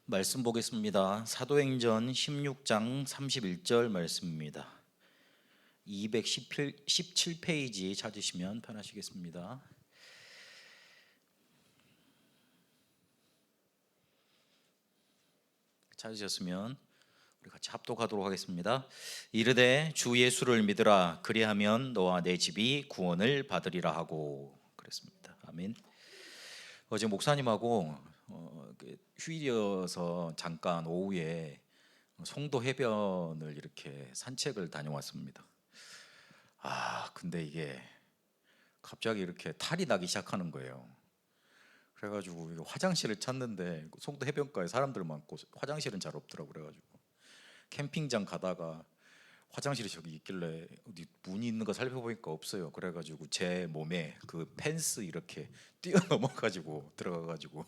말씀 보겠습니다. 사도행전 16장 31절 말씀입니다. 217페이지 찾으시면 편하시겠습니다. 찾으셨으면 우리 같이 합독하도록 하겠습니다. 이르되 주 예수를 믿으라, 그리하면 너와 내 집이 구원을 받으리라 하고 그랬습니다. 아멘. 어제 목사님하고 휴일이어서 잠깐 오후에 송도 해변을 이렇게 산책을 다녀왔습니다. 근데 이게 갑자기 이렇게 탈이 나기 시작하는 거예요. 그래가지고 화장실을 찾는데 송도 해변가에 사람들 많고 화장실은 잘 없더라고. 그래가지고 캠핑장 가다가 화장실이 저기 있길래 어디 문이 있는 거 살펴보니까 없어요. 그래가지고 제 몸에 그 펜스 이렇게 뛰어넘어가지고 들어가가지고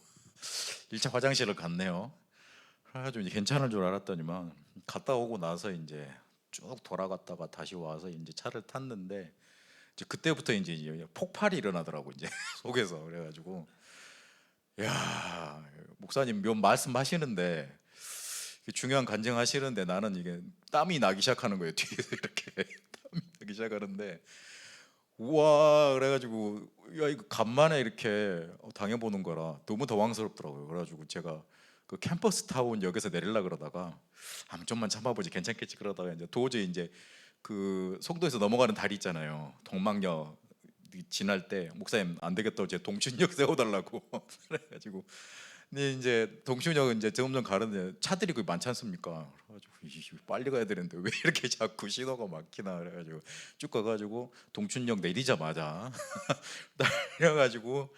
1차 화장실을 갔네요. 그래가지고 이제 괜찮을 줄 알았더니만 갔다 오고 나서 이제 쭉 돌아갔다가 다시 와서 이제 차를 탔는데 이제 그때부터 이제 폭발이 일어나더라고 이제 속에서. 그래가지고 야, 목사님 몇 말씀하시는데 중요한 간증하시는데 나는 이게 땀이 나기 시작하는 거예요. 뒤에서 이렇게 땀이 나기 시작하는데 우와, 그래가지고 야, 이거 간만에 이렇게 당해보는 거라 너무 당황스럽더라고요. 그래가지고 제가 그 캠퍼스 타운 역에서 내리려 그러다가 좀만 참아보지 괜찮겠지 그러다가 이제 도저히 이제 그 송도에서 넘어가는 다리 있잖아요. 동막역 지날 때 목사님 안 되겠다, 제 동춘역 세워달라고 그래가지고 근데 이제 동춘역은 이제 점점 가는데 차들이 거의 많지 않습니까? 그래가지고 빨리 가야 되는데 왜 이렇게 자꾸 신호가 막히나. 그래가지고 쭉 가가지고 동춘역 내리자마자 달려가지고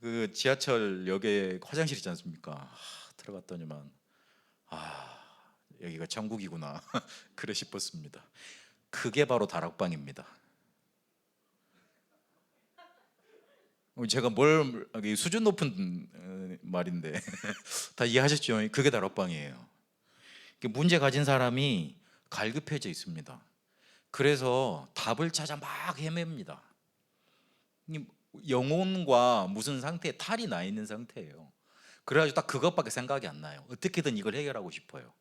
그 지하철역에 화장실 있지 않습니까? 들어갔더니만 여기가 천국이구나 그래 싶었습니다. 그게 바로 다락방입니다. 제가 뭘 수준 높은 말인데 다 이해하셨죠? 그게 다락방이에요. 문제 가진 사람이 갈급해져 있습니다. 그래서 답을 찾아 막 헤맵니다. 영혼과 무슨 상태에 탈이 나 있는 상태예요. 그래가지고 딱 그것밖에 생각이 안 나요. 어떻게든 이걸 해결하고 싶어요.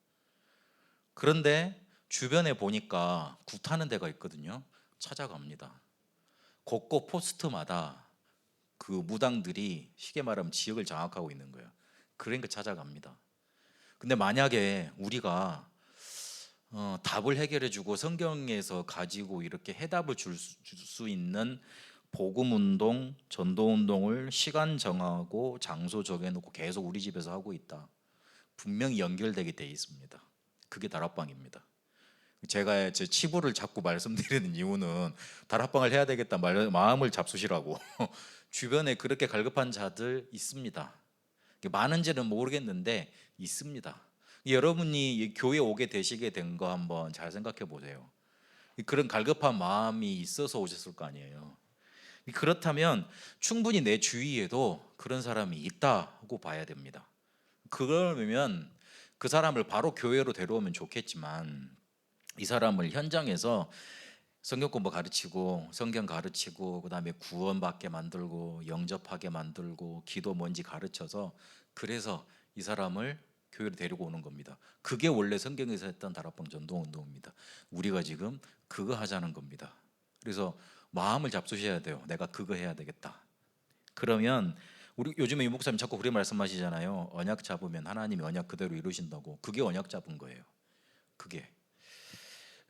그런데 주변에 보니까 굿하는 데가 있거든요. 찾아갑니다. 곳곳 포스트마다 그 무당들이 쉽게 말하면 지역을 장악하고 있는 거예요. 그러니까 찾아갑니다. 근데 만약에 우리가 답을 해결해주고 성경에서 가지고 이렇게 해답을 줄 수 있는 복음운동, 전도운동을 시간 정하고 장소 정해놓고 계속 우리 집에서 하고 있다, 분명히 연결되게 돼 있습니다. 그게 다락방입니다. 제가 제 치부를 자꾸 말씀드리는 이유는 다락방을 해야 되겠다 마음을 잡수시라고. 주변에 그렇게 갈급한 자들 있습니다. 많은지는 모르겠는데 있습니다. 여러분이 교회 오게 되시게 된 거 한번 잘 생각해 보세요. 그런 갈급한 마음이 있어서 오셨을 거 아니에요. 그렇다면 충분히 내 주위에도 그런 사람이 있다고 봐야 됩니다. 그러면 그 사람을 바로 교회로 데려오면 좋겠지만 이 사람을 현장에서 성경 공부 가르치고 성경 가르치고 그다음에 구원받게 만들고 영접하게 만들고 기도 뭔지 가르쳐서 그래서 이 사람을 교회로 데리고 오는 겁니다. 그게 원래 성경에서 했던 다락방 전도 운동입니다. 우리가 지금 그거 하자는 겁니다. 그래서 마음을 잡수셔야 돼요. 내가 그거 해야 되겠다. 그러면 우리 요즘에 유 목사님 자꾸 그렇게 말씀하시잖아요. 언약 잡으면 하나님이 언약 그대로 이루신다고. 그게 언약 잡은 거예요. 그게.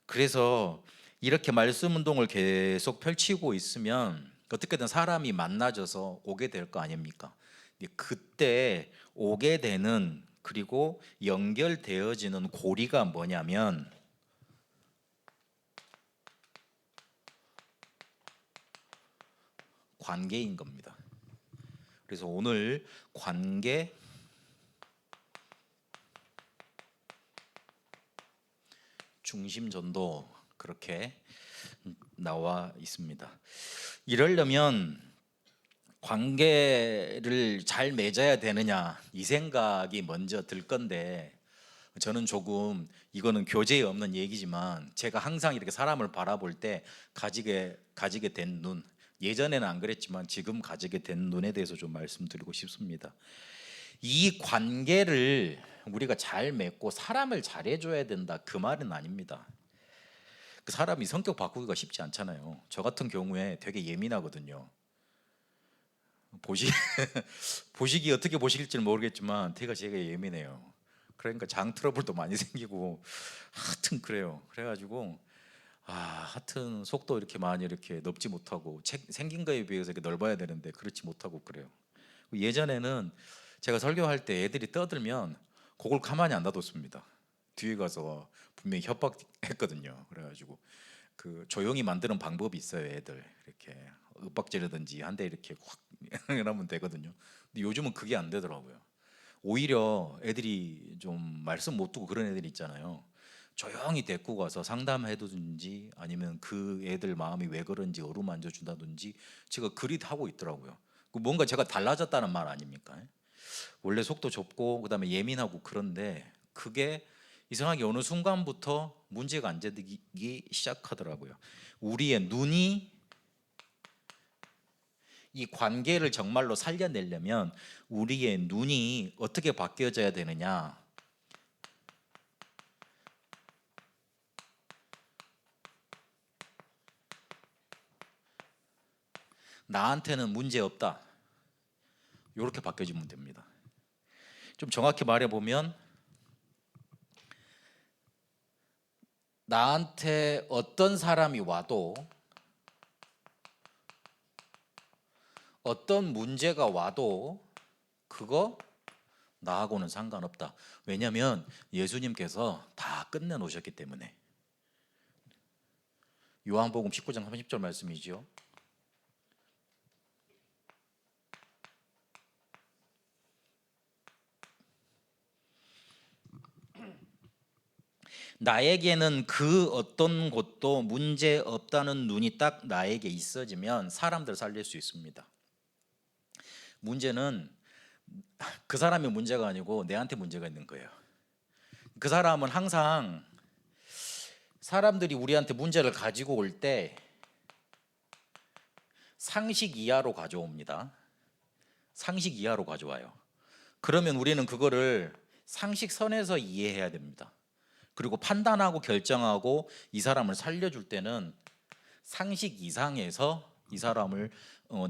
그래서 이렇게 말씀 운동을 계속 펼치고 있으면 어떻게든 사람이 만나져서 오게 될 거 아닙니까? 그때 오게 되는 그리고 연결되어지는 고리가 뭐냐면 관계인 겁니다. 그래서 오늘 관계 중심 전도 그렇게 나와 있습니다. 이러려면 관계를 잘 맺어야 되느냐 이 생각이 먼저 들 건데, 저는 조금 이거는 교재에 없는 얘기지만 제가 항상 이렇게 사람을 바라볼 때 가지게 된 눈, 예전에는 안 그랬지만 지금 가지게 된 눈에 대해서 좀 말씀드리고 싶습니다. 이 관계를 우리가 잘 맺고 사람을 잘해줘야 된다 그 말은 아닙니다. 그 사람이 성격 바꾸기가 쉽지 않잖아요. 저 같은 경우에 되게 예민하거든요. 보시 보시기 어떻게 보실지는 모르겠지만 되게 예민해요. 그러니까 장 트러블도 많이 생기고 하여튼 그래요. 그래가지고 하여튼 속도 이렇게 많이 이렇게 넓지 못하고 생긴 거에 비해서 이렇게 넓어야 되는데 그렇지 못하고 그래요. 예전에는 제가 설교할 때 애들이 떠들면 그걸 가만히 안 놔뒀습니다. 뒤에 가서 분명히 협박했거든요. 그래가지고 그 조용히 만드는 방법이 있어요. 애들 이렇게 윽박지르든지 한 대 이렇게 확 이러면 되거든요. 근데 요즘은 그게 안 되더라고요. 오히려 애들이 좀 말씀 못 듣고 그런 애들 있잖아요. 조용히 데리고 가서 상담해두든지 아니면 그 애들 마음이 왜 그런지 어루만져 준다든지 제가 그리 하고 있더라고요. 뭔가 제가 달라졌다는 말 아닙니까? 원래 속도 좁고 그다음에 예민하고 그런데 그게 이상하게 어느 순간부터 문제가 안 되기 시작하더라고요. 우리의 눈이 이 관계를 정말로 살려내려면 우리의 눈이 어떻게 바뀌어져야 되느냐? 나한테는 문제 없다. 이렇게 바뀌어지면 됩니다. 좀 정확히 말해보면 나한테 어떤 사람이 와도 어떤 문제가 와도 그거 나하고는 상관없다. 왜냐하면 예수님께서 다 끝내놓으셨기 때문에. 요한복음 19장 30절 말씀이지요. 나에게는 그 어떤 것도 문제 없다는 눈이 딱 나에게 있어지면 사람들 살릴 수 있습니다. 문제는 그 사람의 문제가 아니고 내한테 문제가 있는 거예요. 그 사람은 항상 사람들이 우리한테 문제를 가지고 올 때 상식 이하로 가져옵니다. 상식 이하로 가져와요. 그러면 우리는 그거를 상식선에서 이해해야 됩니다. 그리고 판단하고 결정하고 이 사람을 살려줄 때는 상식 이상에서 이 사람을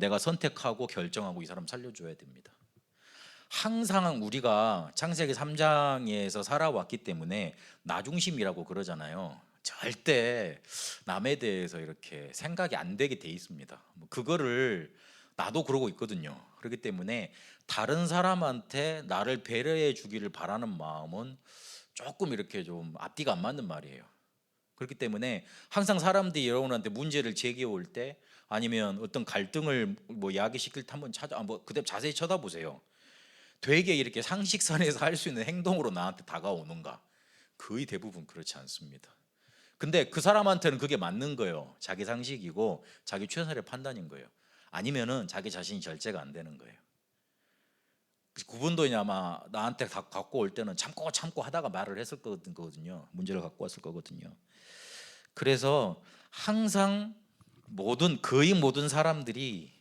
내가 선택하고 결정하고 이 사람 살려줘야 됩니다. 항상 우리가 창세기 3장에서 살아왔기 때문에 나 중심이라고 그러잖아요. 절대 남에 대해서 이렇게 생각이 안 되게 돼 있습니다. 그거를 나도 그러고 있거든요. 그렇기 때문에 다른 사람한테 나를 배려해 주기를 바라는 마음은 조금 이렇게 좀 앞뒤가 안 맞는 말이에요. 그렇기 때문에 항상 사람들이 여러분한테 문제를 제기올 때 아니면 어떤 갈등을 뭐 야기시킬 때 한번 그때 자세히 쳐다보세요. 되게 이렇게 상식선에서 할 수 있는 행동으로 나한테 다가오는가? 거의 대부분 그렇지 않습니다. 근데 그 사람한테는 그게 맞는 거예요. 자기 상식이고 자기 최선의 판단인 거예요. 아니면은 자기 자신이 절제가 안 되는 거예요. 그분도 아마 나한테 갖고 올 때는 참고 하다가 말을 했을 거거든요. 문제를 갖고 왔을 거거든요. 그래서 항상 거의 모든 사람들이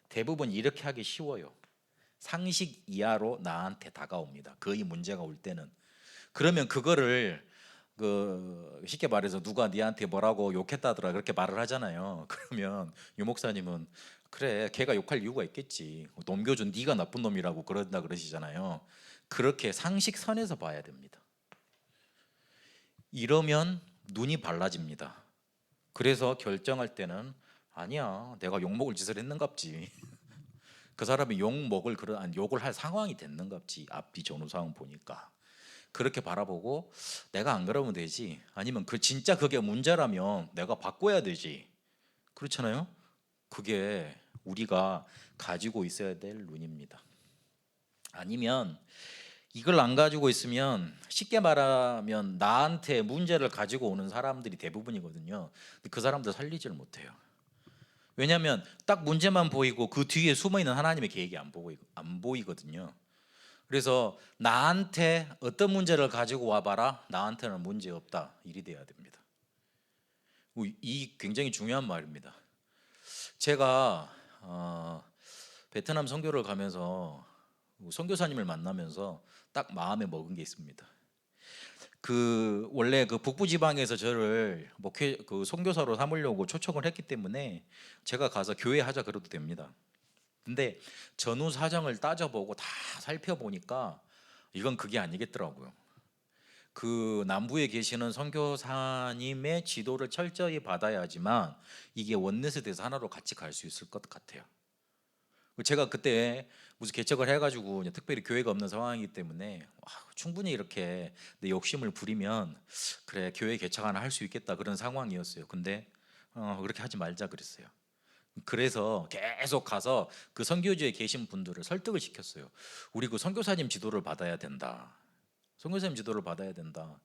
대부분 이렇게 하기 쉬워요. 상식 이하로 나한테 다가옵니다. 거의 문제가 올 때는. 그러면 그거를 쉽게 말해서 누가 니한테 뭐라고 욕했다더라 그렇게 말을 하잖아요. 그러면 유 목사님은 그래 걔가 욕할 이유가 있겠지. 넘겨준 네가 나쁜 놈이라고 그런다 그러시잖아요. 그렇게 상식선에서 봐야 됩니다. 이러면 눈이 발라집니다. 그래서 결정할 때는 아니야 내가 욕먹을 짓을 했는갑지. 그 사람이 욕을 할 상황이 됐는갑지. 앞뒤 전후 상황 보니까 그렇게 바라보고 내가 안 그러면 되지. 아니면 진짜 그게 문제라면 내가 바꿔야 되지. 그렇잖아요. 그게 우리가 가지고 있어야 될 눈입니다. 아니면 이걸 안 가지고 있으면 쉽게 말하면 나한테 문제를 가지고 오는 사람들이 대부분이거든요. 근데 그 사람들 살리지를 못해요. 왜냐하면 딱 문제만 보이고 그 뒤에 숨어있는 하나님의 계획이 안 보이거든요. 그래서 나한테 어떤 문제를 가지고 와봐라. 나한테는 문제 없다. 일이 돼야 됩니다. 이 굉장히 중요한 말입니다. 제가 베트남 선교를 가면서 선교사님을 만나면서 딱 마음에 먹은 게 있습니다. 그 원래 그 북부 지방에서 저를 목회 그 선교사로 삼으려고 초청을 했기 때문에 제가 가서 교회 하자 그래도 됩니다. 근데 전후 사정을 따져보고 다 살펴보니까 이건 그게 아니겠더라고요. 그 남부에 계시는 선교사님의 지도를 철저히 받아야지만 이게 원넷에 대해서 하나로 같이 갈 수 있을 것 같아요. 제가 그때 무슨 개척을 해가지고 특별히 교회가 없는 상황이기 때문에 충분히 이렇게 내 욕심을 부리면 그래 교회 개척 하나 할 수 있겠다 그런 상황이었어요. 근데 그렇게 하지 말자 그랬어요. 그래서 계속 가서 그 선교지에 계신 분들을 설득을 시켰어요. 우리 그 선교사님 지도를 받아야 된다. 선교사님 지도를 받아야 된다.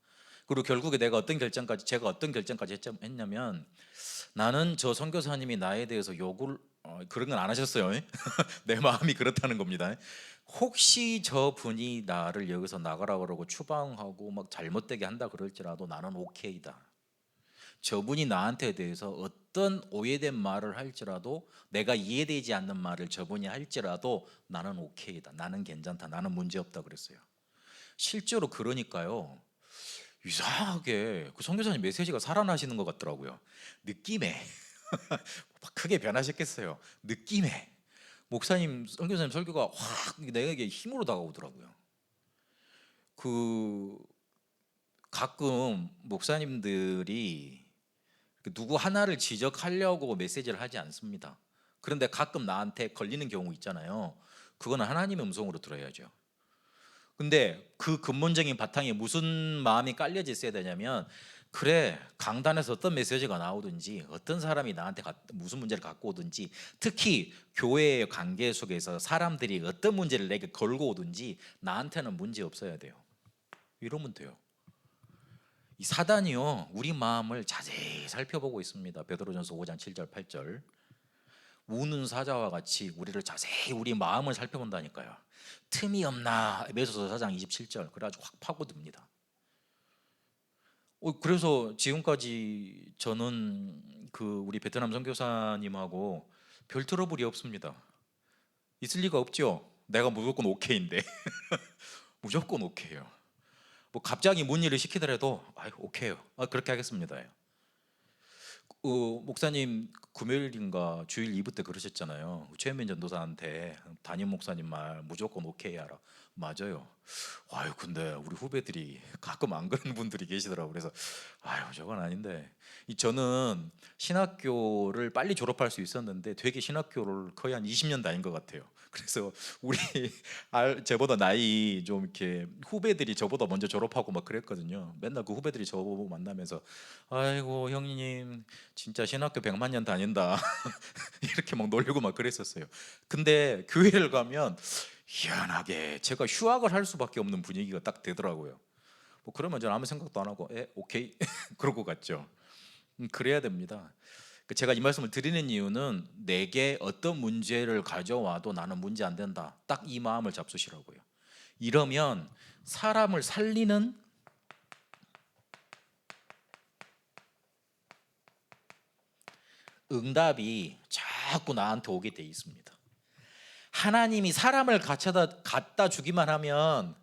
그리고 결국에 제가 어떤 결정까지 했냐면 나는 저 선교사님이 나에 대해서 욕을 그런 건 안 하셨어요. 내 마음이 그렇다는 겁니다. 혹시 저 분이 나를 여기서 나가라 그러고 추방하고 막 잘못되게 한다 그럴지라도 나는 오케이다. 저분이 나한테 대해서 어떤 오해된 말을 할지라도 내가 이해되지 않는 말을 저분이 할지라도 나는 오케이다. 나는 괜찮다. 나는 문제 없다 그랬어요. 실제로 그러니까요. 이상하게 그 선교사님 메시지가 살아나시는 것 같더라고요. 느낌에 크게 변하셨겠어요. 느낌에 목사님 선교사님 설교가 확 내게 힘으로 다가오더라고요. 그 가끔 목사님들이 누구 하나를 지적하려고 메시지를 하지 않습니다. 그런데 가끔 나한테 걸리는 경우 있잖아요. 그거는 하나님의 음성으로 들어야죠. 근데 그 근본적인 바탕에 무슨 마음이 깔려져 있어야 되냐면 그래 강단에서 어떤 메시지가 나오든지 어떤 사람이 나한테 무슨 문제를 갖고 오든지 특히 교회의 관계 속에서 사람들이 어떤 문제를 내게 걸고 오든지 나한테는 문제 없어야 돼요. 이러면 돼요. 이 사단이요 우리 마음을 자세히 살펴보고 있습니다. 베드로전서 5장 7절 8절 우는 사자와 같이 우리를 자세히 우리 마음을 살펴본다니까요. 틈이 없나 에베소서 4장 27절 그래가지고 확 파고듭니다. 그래서 지금까지 저는 그 우리 베트남 선교사님하고 별 트러블이 없습니다. 있을 리가 없죠. 내가 무조건 오케이인데 무조건 오케이요. 뭐 갑자기 뭔 일을 시키더라도 오케이요. 그렇게 하겠습니다. 목사님 금요일인가 주일 2부 때 그러셨잖아요. 최현민 전도사한테 담임 목사님 말 무조건 오케이 하라. 맞아요. 근데 우리 후배들이 가끔 안 그러는 분들이 계시더라고요. 그래서 저건 아닌데 저는 신학교를 빨리 졸업할 수 있었는데 되게 신학교를 거의 한 20년 다닌 것 같아요. 그래서 우리 제보다 나이 좀 이렇게 후배들이 저보다 먼저 졸업하고 막 그랬거든요. 맨날 그 후배들이 저보고 만나면서 아이고 형님 진짜 신학교 100만 년 다닌다 이렇게 막 놀리고 막 그랬었어요. 근데 교회를 가면 희한하게 제가 휴학을 할 수밖에 없는 분위기가 딱 되더라고요. 뭐 그러면 저는 아무 생각도 안 하고 오케이 그러고 갔죠. 그래야 됩니다. 제가 이 말씀을 드리는 이유는 내게 어떤 문제를 가져와도 나는 문제 안 된다. 딱 이 마음을 잡수시라고요. 이러면 사람을 살리는 응답이 자꾸 나한테 오게 돼 있습니다. 하나님이 사람을 갖다 주기만 하면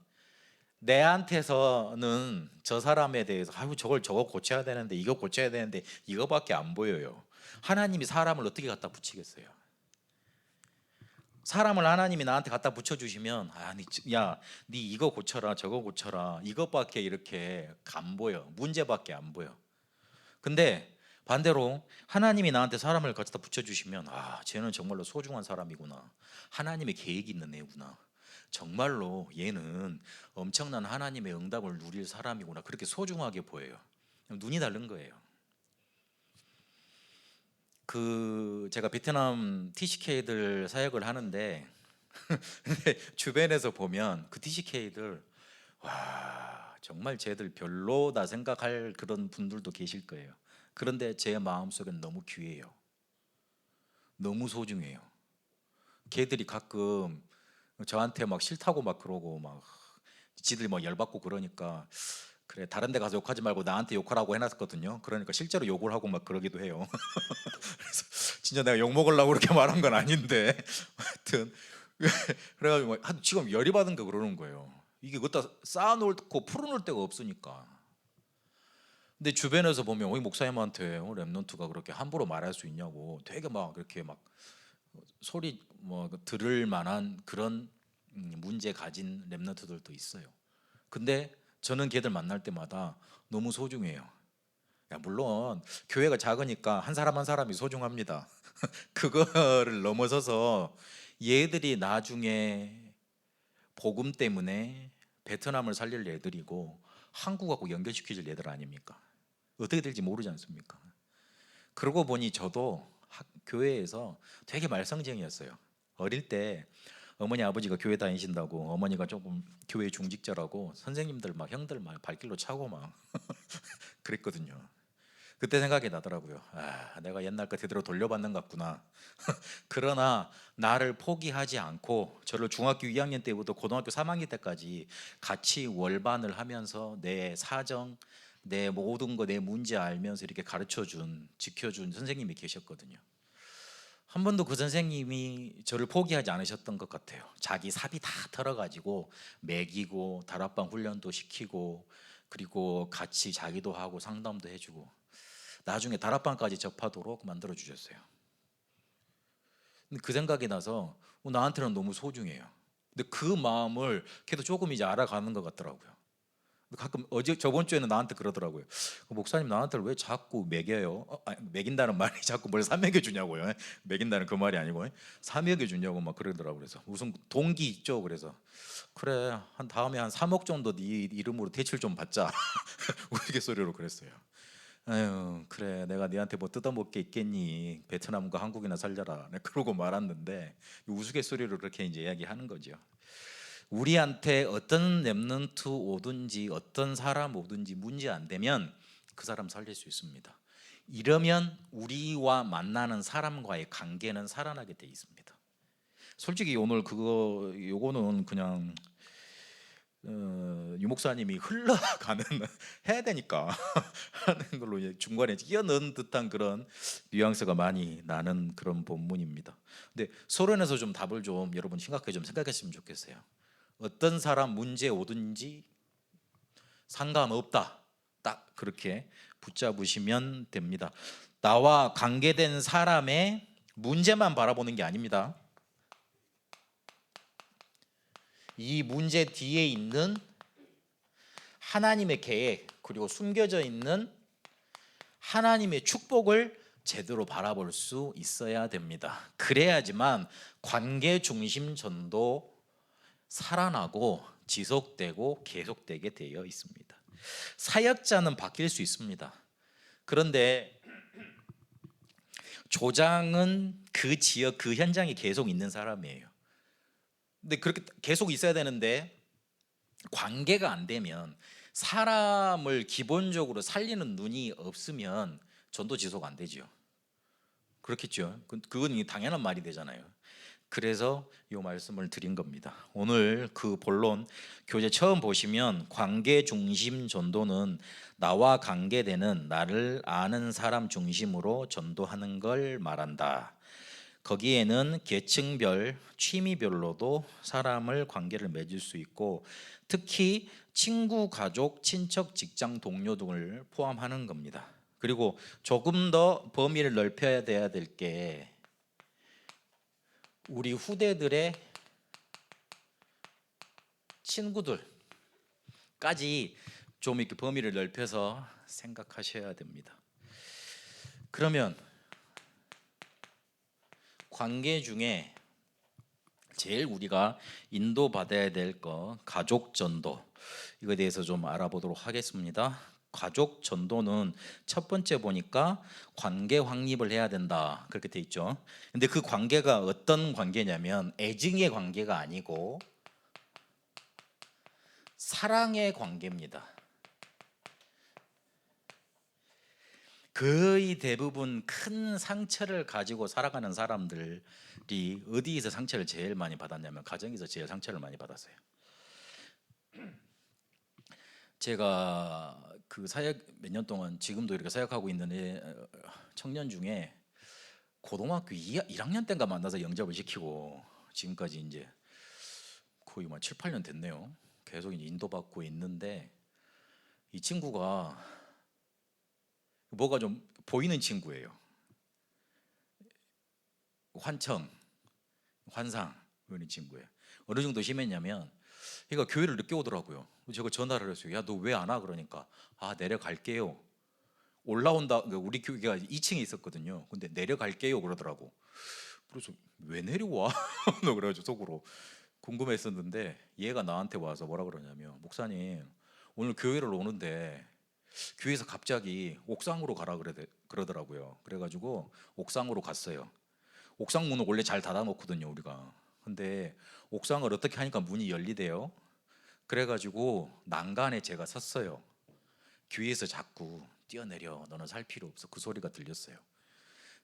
내한테서는 저 사람에 대해서 저거 고쳐야 되는데 이거 고쳐야 되는데 이거밖에 안 보여요. 하나님이 사람을 어떻게 갖다 붙이겠어요? 사람을 하나님이 나한테 갖다 붙여주시면 네 이거 고쳐라 저거 고쳐라 이것밖에 이렇게 안 보여. 문제밖에 안 보여. 근데 반대로 하나님이 나한테 사람을 갖다 붙여주시면 쟤는 정말로 소중한 사람이구나. 하나님의 계획이 있는 애구나. 정말로 얘는 엄청난 하나님의 응답을 누릴 사람이구나. 그렇게 소중하게 보여요. 눈이 다른 거예요. 제가 베트남 TCK들 사역을 하는데 근데 주변에서 보면 그 TCK들 정말 쟤들 별로다 생각할 그런 분들도 계실 거예요. 그런데 제 마음속엔 너무 귀해요. 너무 소중해요. 걔들이 가끔 저한테 막 싫다고 막 그러고 막 지들 막 열받고 그러니까 그래 다른 데 가서 욕하지 말고 나한테 욕하라고 해놨거든요. 그러니까 실제로 욕을 하고 막 그러기도 해요. 그래서 진짜 내가 욕 먹으려고 그렇게 말한 건 아닌데 하여튼 그래가지고 지금 열이 받은 거 그러는 거예요. 이게 그다 쌓아놓고 풀어놓을 데가 없으니까. 근데 주변에서 보면 이 목사님한테 랩런트가 그렇게 함부로 말할 수 있냐고 되게 막 그렇게 막 소리 뭐 들을 만한 그런 문제 가진 랩런트들도 있어요. 근데 저는 걔들 만날 때마다 너무 소중해요. 야, 물론 교회가 작으니까 한 사람 한 사람이 소중합니다. 그거를 넘어서서 얘들이 나중에 복음 때문에 베트남을 살릴 애들이고 한국하고 연결시켜줄 애들 아닙니까? 어떻게 될지 모르지 않습니까? 그러고 보니 저도 교회에서 되게 말썽쟁이였어요. 어릴 때 어머니 아버지가 교회 다니신다고 어머니가 조금 교회 중직자라고 선생님들 막 형들 막 발길로 차고 막 그랬거든요. 그때 생각이 나더라고요. 아, 내가 옛날 거 제대로 돌려받는 것 같구나. 그러나 나를 포기하지 않고 저를 중학교 2학년 때부터 고등학교 3학년 때까지 같이 월반을 하면서 내 사정, 내 모든 거, 내 문제 알면서 이렇게 가르쳐준, 지켜준 선생님이 계셨거든요. 한 번도 그 선생님이 저를 포기하지 않으셨던 것 같아요. 자기 사비 다 털어가지고 먹이고 다락방 훈련도 시키고 그리고 같이 자기도 하고 상담도 해주고 나중에 다락방까지 접하도록 만들어 주셨어요. 근데 그 생각이 나서 나한테는 너무 소중해요. 근데 그 마음을 걔도 조금 이제 알아가는 것 같더라고요. 가끔 저번 주에는 나한테 그러더라고요. 목사님 나한테 왜 자꾸 먹여요? 아니, 먹인다는 말이 자꾸 뭘 사먹여 주냐고요. 먹인다는 그 말이 아니고 사먹여 주냐고 막 그러더라고요. 그래서 무슨 동기 있죠. 그래서 그래 한 다음에 한 3억 정도 네 이름으로 대출 좀 받자. 우스갯소리로 그랬어요. 아유 그래 내가 네한테 뭐 뜯어먹게 있겠니 베트남과 한국이나 살려라 그러고 말았는데 우스갯소리로 그렇게 이제 이야기하는 거죠. 우리한테 어떤 랩런트 오든지 어떤 사람 오든지 문제 안 되면 그 사람 살릴 수 있습니다. 이러면 우리와 만나는 사람과의 관계는 살아나게 돼 있습니다. 솔직히 오늘 요거는 그냥 유 목사님이 흘러가는 해야 되니까 하는 걸로 중간에 끼어넣은 듯한 그런 뉘앙스가 많이 나는 그런 본문입니다. 근데 서론에서 좀 답을 좀 여러분 심각하게 좀 생각했으면 좋겠어요. 어떤 사람 문제 오든지 상관없다. 딱 그렇게 붙잡으시면 됩니다. 나와 관계된 사람의 문제만 바라보는 게 아닙니다. 이 문제 뒤에 있는 하나님의 계획 그리고 숨겨져 있는 하나님의 축복을 제대로 바라볼 수 있어야 됩니다. 그래야지만 관계 중심 전도 살아나고 지속되고 계속되게 되어 있습니다. 사역자는 바뀔 수 있습니다. 그런데 조장은 그 지역 그 현장에 계속 있는 사람이에요. 근데 그렇게 계속 있어야 되는데 관계가 안 되면 사람을 기본적으로 살리는 눈이 없으면 전도 지속 안 되죠. 그렇겠죠. 그건 당연한 말이 되잖아요. 그래서 이 말씀을 드린 겁니다. 오늘 그 본론 교재 처음 보시면 관계 중심 전도는 나와 관계되는 나를 아는 사람 중심으로 전도하는 걸 말한다. 거기에는 계층별, 취미별로도 사람을 관계를 맺을 수 있고 특히 친구, 가족, 친척, 직장 동료 등을 포함하는 겁니다. 그리고 조금 더 범위를 넓혀야 돼야 될 게 우리 후대들의 친구들까지 좀 이렇게 범위를 넓혀서 생각하셔야 됩니다. 그러면 관계 중에 제일 우리가 인도받아야 될 거 가족 전도 이거에 대해서 좀 알아보도록 하겠습니다. 가족 전도는 첫 번째 보니까 관계 확립을 해야 된다 그렇게 돼 있죠. 근데 그 관계가 어떤 관계냐면 애증의 관계가 아니고 사랑의 관계입니다. 거의 대부분 큰 상처를 가지고 살아가는 사람들이 어디에서 상처를 제일 많이 받았냐면 가정에서 제일 상처를 많이 받았어요. 제가 그 사역 몇 년 동안 지금도 이렇게 사역하고 있는 청년 중에 고등학교 1학년 때인가 만나서 영접을 시키고 지금까지 이제 거의 만 7, 8년 됐네요. 계속 이제 인도받고 있는데 이 친구가 뭐가 좀 보이는 친구예요. 환청, 환상 이런 친구예요. 어느 정도 심했냐면 얘가 교회를 늦게 오더라고요. 제가 전화를 했어요. 야, 너 왜 안 와? 그러니까 아, 내려갈게요. 올라온다. 그러니까 우리 교회가 2층에 있었거든요. 근데 내려갈게요 그러더라고. 그래서 왜 내려와? 너 그래가지고 속으로 궁금했었는데 얘가 나한테 와서 뭐라 그러냐면 목사님 오늘 교회를 오는데 교회에서 갑자기 옥상으로 가라 그러더라고요. 그래가지고 옥상으로 갔어요. 옥상 문은 원래 잘 닫아놓거든요 우리가. 근데 옥상을 어떻게 하니까 문이 열리대요. 그래가지고 난간에 제가 섰어요. 교회에서 자꾸 뛰어내려 너는 살 필요 없어 그 소리가 들렸어요.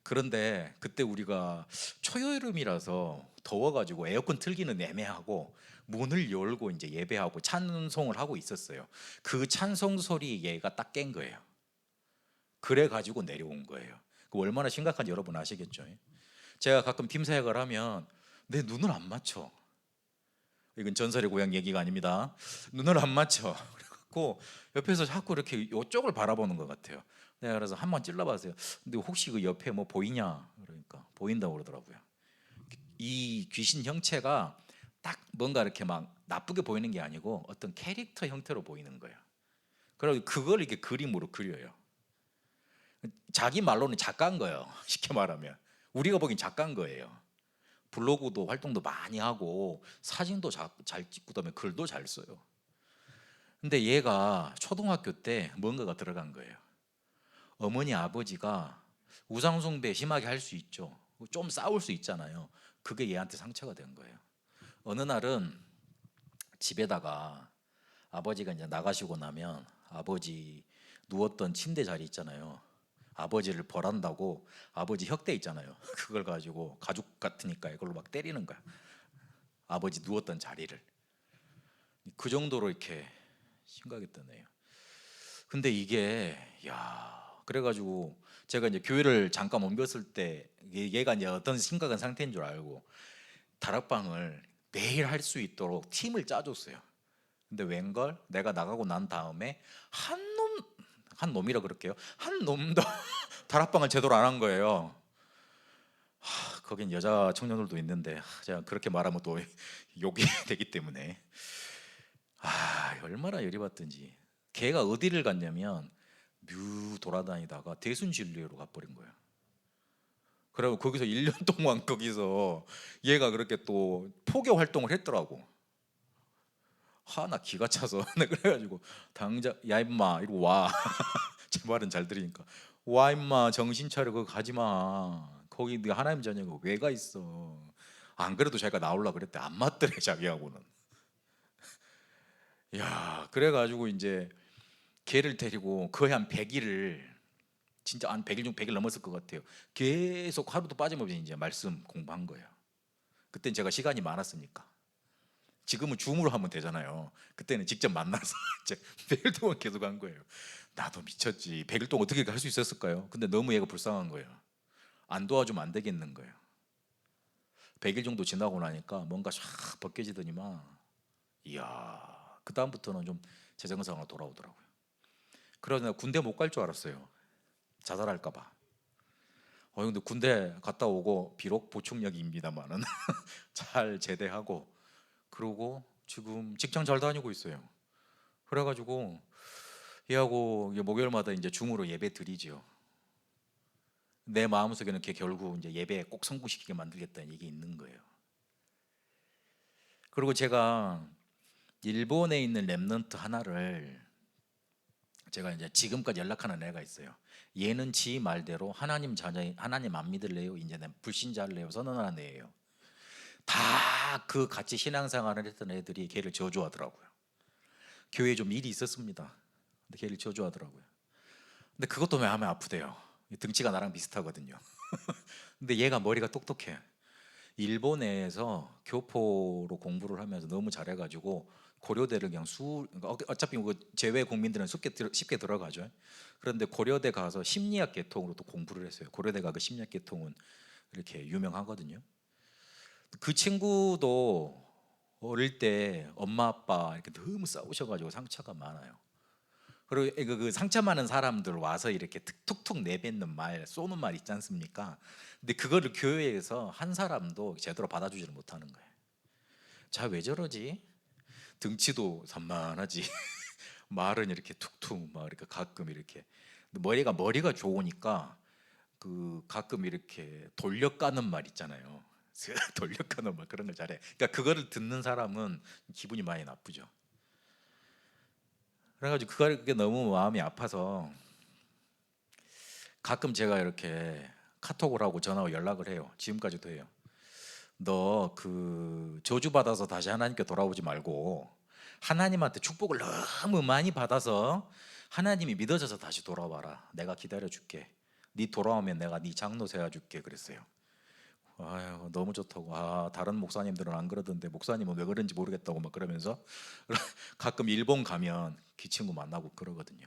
그런데 그때 우리가 초여름이라서 더워가지고 에어컨 틀기는 애매하고 문을 열고 이제 예배하고 찬송을 하고 있었어요. 그 찬송 소리 얘가 딱 깬 거예요. 그래가지고 내려온 거예요. 그 얼마나 심각한지 여러분 아시겠죠? 제가 가끔 팀 사역을 하면 내 눈을 안 맞춰. 이건 전설의 고향 얘기가 아닙니다. 눈을 안 맞춰. 그래갖고 옆에서 자꾸 이렇게 이쪽을 바라보는 것 같아요. 내가 그래서 한번 찔러봤어요. 근데 혹시 그 옆에 뭐 보이냐? 그러니까 보인다고 그러더라고요. 이 귀신 형체가 딱 뭔가 이렇게 막 나쁘게 보이는 게 아니고 어떤 캐릭터 형태로 보이는 거예요. 그리고 그걸 이렇게 그림으로 그려요. 자기 말로는 작가인 거예요. 쉽게 말하면 우리가 보기엔 작가인 거예요. 블로그도 활동도 많이 하고 사진도 잘 찍고 그다음에 글도 잘 써요. 근데 얘가 초등학교 때 뭔가가 들어간 거예요. 어머니 아버지가 우상숭배 심하게 할 수 있죠. 좀 싸울 수 있잖아요. 그게 얘한테 상처가 된 거예요. 어느 날은 집에다가 아버지가 이제 나가시고 나면 아버지 누웠던 침대 자리 있잖아요. 아버지를 벌한다고 아버지 혁대 있잖아요. 그걸 가지고 가죽 같으니까 이걸로 막 때리는 거야. 아버지 누웠던 자리를. 그 정도로 이렇게 심각했던 애예요. 근데 이게 야 그래가지고 제가 이제 교회를 잠깐 옮겼을 때 얘가 이제 어떤 심각한 상태인 줄 알고 다락방을 매일 할 수 있도록 팀을 짜줬어요. 근데 웬걸 내가 나가고 난 다음에 한 놈이라 그럴게요. 한 놈도 다락방을 제대로 안 한 거예요. 거긴 여자 청년들도 있는데 제가 그렇게 말하면 또 욕이 되기 때문에 얼마나 열이 받든지. 걔가 어디를 갔냐면 뮤 돌아다니다가 대순진리로 가버린 거예요. 그리고 거기서 1년 동안 거기서 얘가 그렇게 또 포교 활동을 했더라고. 나 기가 차서 그래가지고 당장 야 임마 이러고 와. 제 말은 잘 들으니까 와 임마 정신 차려 거기 가지 마. 거기 네 하나님 자녀가 왜 가 있어. 안 그래도 자기가 나오려고 그랬대. 안 맞더래 자기하고는. 야 그래가지고 이제 걔를 데리고 거의 한 100일을 진짜 한 100일 중 100일 넘었을 것 같아요. 계속 하루도 빠짐없이 이제 말씀 공부한 거예요. 그땐 제가 시간이 많았으니까. 지금은 줌으로 하면 되잖아요. 그때는 직접 만나서 이제 100일 동안 계속 한 거예요. 나도 미쳤지. 100일 동안 어떻게 할 수 있었을까요? 근데 너무 얘가 불쌍한 거예요. 안 도와주면 안 되겠는 거예요. 100일 정도 지나고 나니까 뭔가 샥 벗겨지더니만 이야 그 다음부터는 좀 재정상으로 돌아오더라고요. 그러나 군대 못 갈 줄 알았어요. 자살할까 봐. 근데 군대 갔다 오고 비록 보충력입니다만은 잘 제대하고 그러고 지금 직장 잘 다니고 있어요. 그래가지고 얘하고 목요일마다 이제 줌으로 예배 드리지요. 내 마음속에는 걔 결국 이제 예배에 꼭 성공시키게 만들겠다는 얘기 있는 거예요. 그리고 제가 일본에 있는 랩넌트 하나를 제가 이제 지금까지 연락하는 애가 있어요. 얘는 지 말대로 하나님 자녀, 하나님 안 믿을래요? 이제 불신자를래요? 선언하는 애예요. 다 그 같이 신앙생활을 했던 애들이 걔를 저주하더라고요. 교회에 좀 일이 있었습니다. 근데 걔를 저주하더라고요. 근데 그것도 왜 하면 아프대요. 등치가 나랑 비슷하거든요. 근데 얘가 머리가 똑똑해. 일본에서 교포로 공부를 하면서 너무 잘해가지고 고려대를 그냥 그러니까 어차피 뭐 제외 국민들은 쉽게 들어가죠. 그런데 고려대 가서 심리학 계통으로 또 공부를 했어요. 고려대가 그 심리학 계통은 이렇게 유명하거든요. 그 친구도 어릴 때 엄마 아빠 이렇게 너무 싸우셔가지고 상처가 많아요. 그리고 그 상처 많은 사람들 와서 이렇게 툭툭 내뱉는 말, 쏘는 말 있지 않습니까? 근데 그거를 교회에서 한 사람도 제대로 받아주지를 못하는 거예요. 자, 왜 저러지? 등치도 산만하지. 말은 이렇게 툭툭 막 이렇게 가끔 이렇게 머리가 좋으니까 그 가끔 이렇게 돌려까는 말 있잖아요. 돌려까는 말 그런 걸 잘해. 그러니까 그거를 듣는 사람은 기분이 많이 나쁘죠. 그래가지고 그게 너무 마음이 아파서 가끔 제가 이렇게 카톡을 하고 전화로 연락을 해요. 지금까지도 해요. 너 그 저주 받아서 다시 하나님께 돌아오지 말고 하나님한테 축복을 너무 많이 받아서 하나님이 믿어져서 다시 돌아와라. 내가 기다려줄게. 네 돌아오면 내가 네 장로 세워줄게 그랬어요. 아유 너무 좋다고. 아 다른 목사님들은 안 그러던데 목사님은 왜 그런지 모르겠다고 막 그러면서 가끔 일본 가면 그 친구 만나고 그러거든요.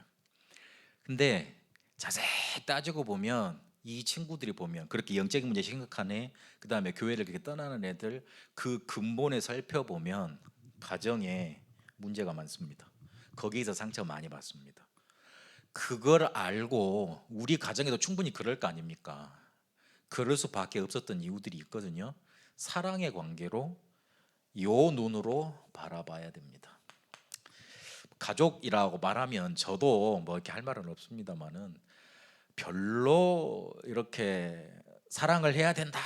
근데 자세히 따지고 보면 이 친구들이 보면 그렇게 영적인 문제 심각하네. 그 다음에 교회를 그렇게 떠나는 애들 그 근본에 살펴보면 가정에 문제가 많습니다. 거기에서 상처 많이 받습니다. 그걸 알고 우리 가정에도 충분히 그럴 거 아닙니까? 그럴 수밖에 없었던 이유들이 있거든요. 사랑의 관계로 요 눈으로 바라봐야 됩니다. 가족이라고 말하면 저도 뭐 이렇게 할 말은 없습니다만은 별로 이렇게 사랑을 해야 된다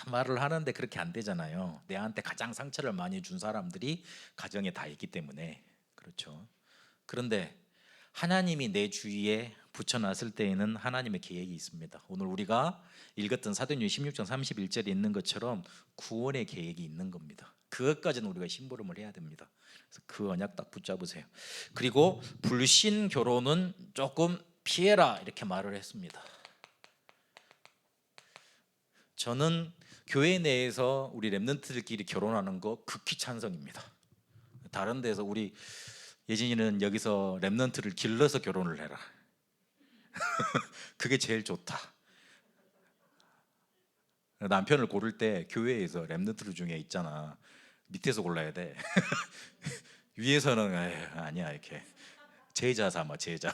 말을 하는데 그렇게 안 되잖아요. 내한테 가장 상처를 많이 준 사람들이 가정에 다 있기 때문에 그렇죠. 그런데 하나님이 내 주위에 붙여놨을 때에는 하나님의 계획이 있습니다. 오늘 우리가 읽었던 사도행전 16장 31절에 있는 것처럼 구원의 계획이 있는 겁니다. 그것까지는 우리가 심부름을 해야 됩니다. 그래서 그 언약 딱 붙잡으세요. 그리고 불신 결혼은 조금 피해라 이렇게 말을 했습니다. 저는 교회 내에서 우리 랩런트들끼리 결혼하는 거 극히 찬성입니다. 다른 데서 우리 예진이는 여기서 랩런트를 길러서 결혼을 해라. 그게 제일 좋다. 남편을 고를 때 교회에서 랩런트들 중에 있잖아. 밑에서 골라야 돼. 위에서는 아니야 이렇게 제자 삼아 제자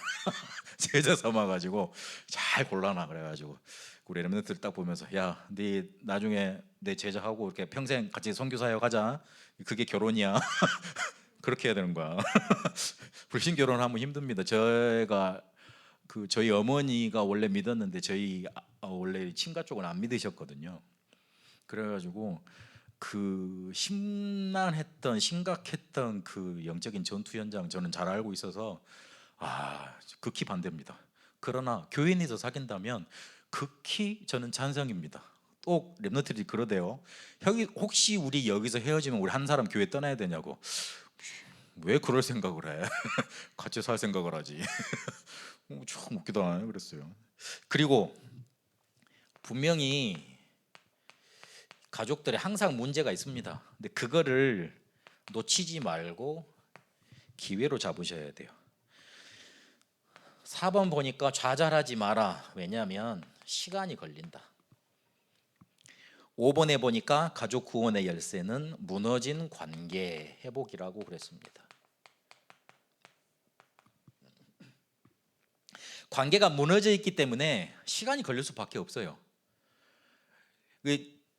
제자 삼아 가지고 잘 골라놔 그래가지고 우리 랩런트를 딱 보면서 야, 네 나중에 내 제자하고 이렇게 평생 같이 선교사역 하자. 그게 결혼이야. 그렇게 해야 되는 거야. 불신 결혼하면 힘듭니다. 저희가 저희 어머니가 원래 믿었는데 저희 원래 친가 쪽은 안 믿으셨거든요. 그래가지고 그 심란했던 심각했던 그 영적인 전투 현장 저는 잘 알고 있어서 극히 반대입니다. 그러나 교인에서 사귄다면 극히 저는 찬성입니다. 또 랩너트들이 그러대요. 형이 혹시 우리 여기서 헤어지면 우리 한 사람 교회 떠나야 되냐고. 왜 그럴 생각을 해? 같이 살 생각을 하지. 참 웃기다 그랬어요. 그리고 분명히 가족들에 항상 문제가 있습니다. 근데 그거를 놓치지 말고 기회로 잡으셔야 돼요. 4번 보니까 좌절하지 마라. 왜냐하면 시간이 걸린다. 5번에 보니까 가족 구원의 열쇠는 무너진 관계 회복이라고 그랬습니다. 관계가 무너져 있기 때문에 시간이 걸릴 수밖에 없어요.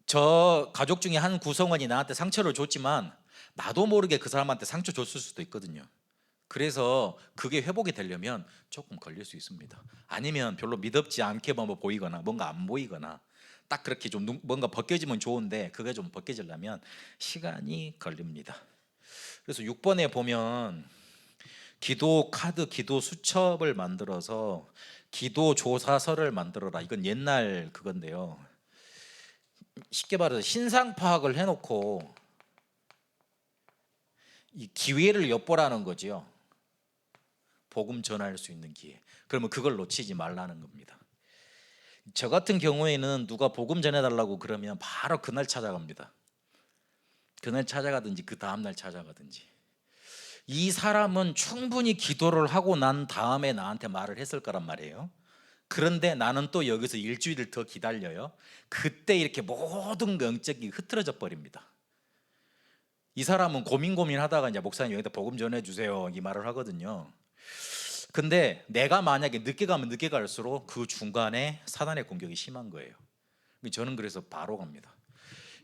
저 가족 중에 한 구성원이 나한테 상처를 줬지만 나도 모르게 그 사람한테 상처 줬을 수도 있거든요. 그래서 그게 회복이 되려면 조금 걸릴 수 있습니다. 아니면 별로 믿음지 않게 보이거나 뭔가 안 보이거나 딱 그렇게 좀 뭔가 벗겨지면 좋은데 그게 좀 벗겨지려면 시간이 걸립니다. 그래서 6번에 보면 기도 카드, 기도 수첩을 만들어서 기도 조사서를 만들어라. 이건 옛날 그건데요. 쉽게 말해서 신상 파악을 해놓고 이 기회를 엿보라는 거지요. 복음 전할 수 있는 기회. 그러면 그걸 놓치지 말라는 겁니다. 저 같은 경우에는 누가 복음 전해달라고 그러면 바로 그날 찾아갑니다. 그날 찾아가든지 그 다음날 찾아가든지. 이 사람은 충분히 기도를 하고 난 다음에 나한테 말을 했을 거란 말이에요. 그런데 나는 또 여기서 일주일을 더 기다려요. 그때 이렇게 모든 영적이 흐트러져 버립니다. 이 사람은 고민하다가 이제 목사님 여기다 복음 전해 주세요 이 말을 하거든요. 근데 내가 만약에 늦게 가면 늦게 갈수록 그 중간에 사단의 공격이 심한 거예요. 저는 그래서 바로 갑니다.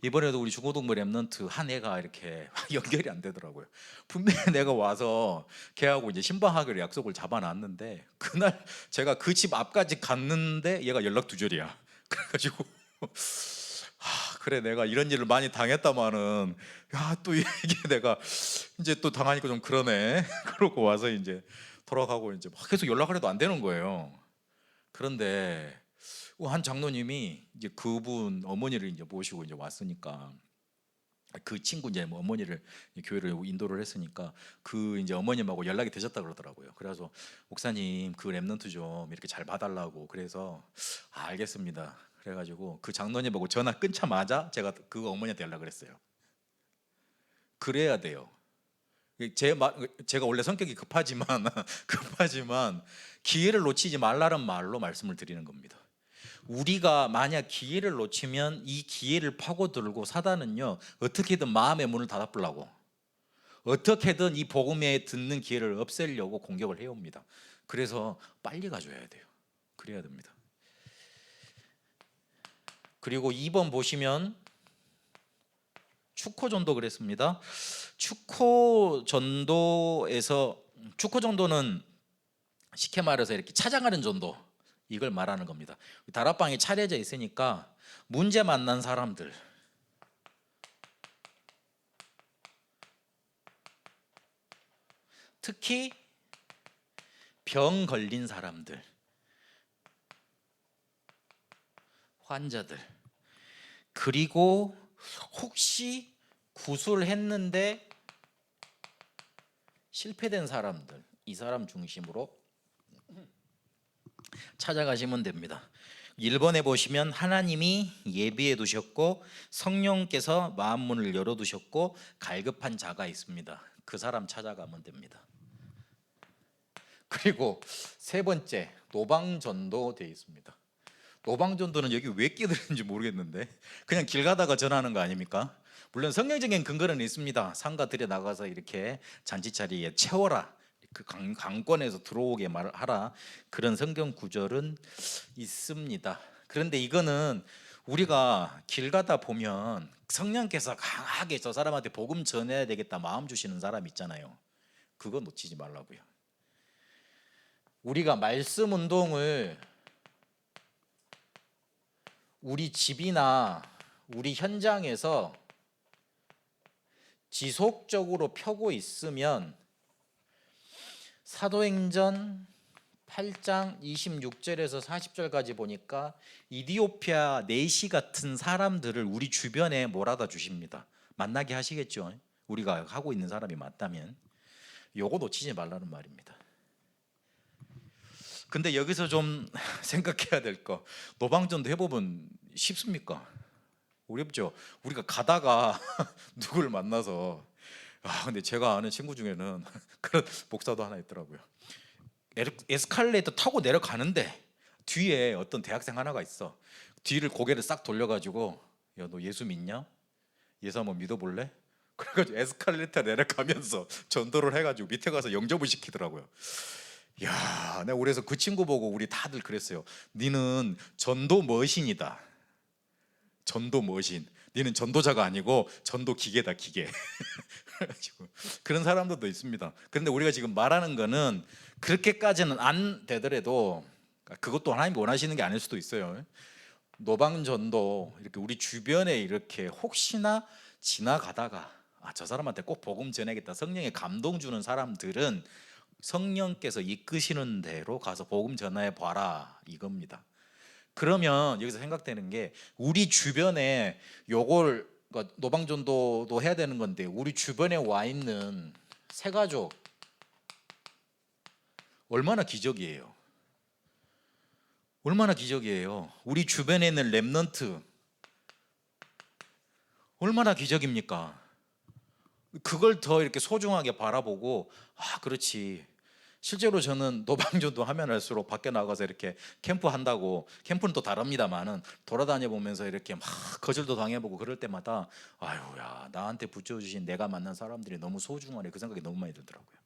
이번에도 우리 중고등부 랩런트 한 애가 이렇게 연결이 안 되더라고요. 분명히 내가 와서 걔하고 이제 신방하기로 약속을 잡아놨는데 그날 제가 그 집 앞까지 갔는데 얘가 연락 두절이야. 그래가지고 그래 내가 이런 일을 많이 당했다마는 야 또 이게 내가 이제 또 당하니까 좀 그러네. 그러고 와서 이제 돌아가고 이제 막 계속 연락을 해도 안 되는 거예요. 그런데 한 장로님이 이제 그분 어머니를 이제 모시고 이제 왔으니까 그 친구 이제 뭐 어머니를 교회를 인도를 했으니까 그 이제 어머님하고 연락이 되셨다 그러더라고요. 그래서 목사님 그 랩런트 좀 이렇게 잘 봐달라고 그래서 알겠습니다. 그래가지고 그 장로님하고 전화 끊자마자 제가 그 어머니한테 연락을 했어요. 그래야 돼요. 제가 원래 성격이 급하지만 급하지만 기회를 놓치지 말라는 말로 말씀을 드리는 겁니다. 우리가 만약 기회를 놓치면 이 기회를 파고들고 사단은요 어떻게든 마음의 문을 닫아보려고 어떻게든 이 복음에 듣는 기회를 없애려고 공격을 해옵니다. 그래서 빨리 가져야 돼요. 그래야 됩니다. 그리고 2번 보시면 축호전도 그랬습니다. 축호전도에서 축호전도는 쉽게 말해서 이렇게 찾아가는 전도 이걸 말하는 겁니다. 다락방이 차려져 있으니까 문제 만난 사람들 특히 병 걸린 사람들 환자들 그리고 혹시 구술했는데 실패된 사람들 이 사람 중심으로 찾아가시면 됩니다. 1번에 보시면 하나님이 예비해 두셨고 성령께서 마음문을 열어두셨고 갈급한 자가 있습니다. 그 사람 찾아가면 됩니다. 그리고 세 번째 노방전도 되어 있습니다. 노방전도는 여기 왜 끼들는지 모르겠는데 그냥 길 가다가 전하는 거 아닙니까? 물론 성경적인 근거는 있습니다. 상가 들여 나가서 이렇게 잔치자리에 채워라 그 강권에서 들어오게 말하라 그런 성경 구절은 있습니다. 그런데 이거는 우리가 길 가다 보면 성령께서 강하게 저 사람한테 복음 전해야 되겠다 마음 주시는 사람 있잖아요. 그거 놓치지 말라고요. 우리가 말씀 운동을 우리 집이나 우리 현장에서 지속적으로 펴고 있으면 사도행전 8장 26절에서 40절까지 보니까 이디오피아 내시 같은 사람들을 우리 주변에 몰아다 주십니다. 만나게 하시겠죠. 우리가 하고 있는 사람이 맞다면 요거 놓치지 말라는 말입니다. 근데 여기서 좀 생각해야 될 거 노방전도 해보면 쉽습니까? 어렵죠. 우리가 가다가 누굴 만나서 근데 제가 아는 친구 중에는 그런 목사도 하나 있더라고요. 에스컬레이터 타고 내려가는데 뒤에 어떤 대학생 하나가 있어. 뒤를 고개를 싹 돌려가지고 야 너 예수 믿냐? 예수 한번 믿어볼래? 그래가지고 에스컬레이터 내려가면서 전도를 해가지고 밑에 가서 영접을 시키더라고요. 야, 내가 그래서 그 친구 보고 우리 다들 그랬어요. 니는 전도 머신이다. 전도 머신. 니는 전도자가 아니고 전도 기계다 기계. 그래가지고 그런 사람들도 있습니다. 그런데 우리가 지금 말하는 거는 그렇게까지는 안 되더라도 그것도 하나님이 원하시는 게 아닐 수도 있어요. 노방전도 이렇게 우리 주변에 이렇게 혹시나 지나가다가 저 사람한테 꼭 복음 전해야겠다 성령의 감동 주는 사람들은 성령께서 이끄시는 대로 가서 복음 전해 봐라 이겁니다. 그러면 여기서 생각되는 게 우리 주변에 요걸 그러니까 노방전도도 해야 되는 건데 우리 주변에 와 있는 새가족 얼마나 기적이에요. 얼마나 기적이에요. 우리 주변에 있는 렘넌트 얼마나 기적입니까? 그걸 더 이렇게 소중하게 바라보고 그렇지 실제로 저는 노방전도 하면 할수록 밖에 나가서 이렇게 캠프 한다고, 캠프는 또 다릅니다만은 돌아다녀 보면서 이렇게 막 거절도 당해보고 그럴 때마다 아유야, 나한테 붙여주신 내가 만난 사람들이 너무 소중하네, 그 생각이 너무 많이 들더라고요.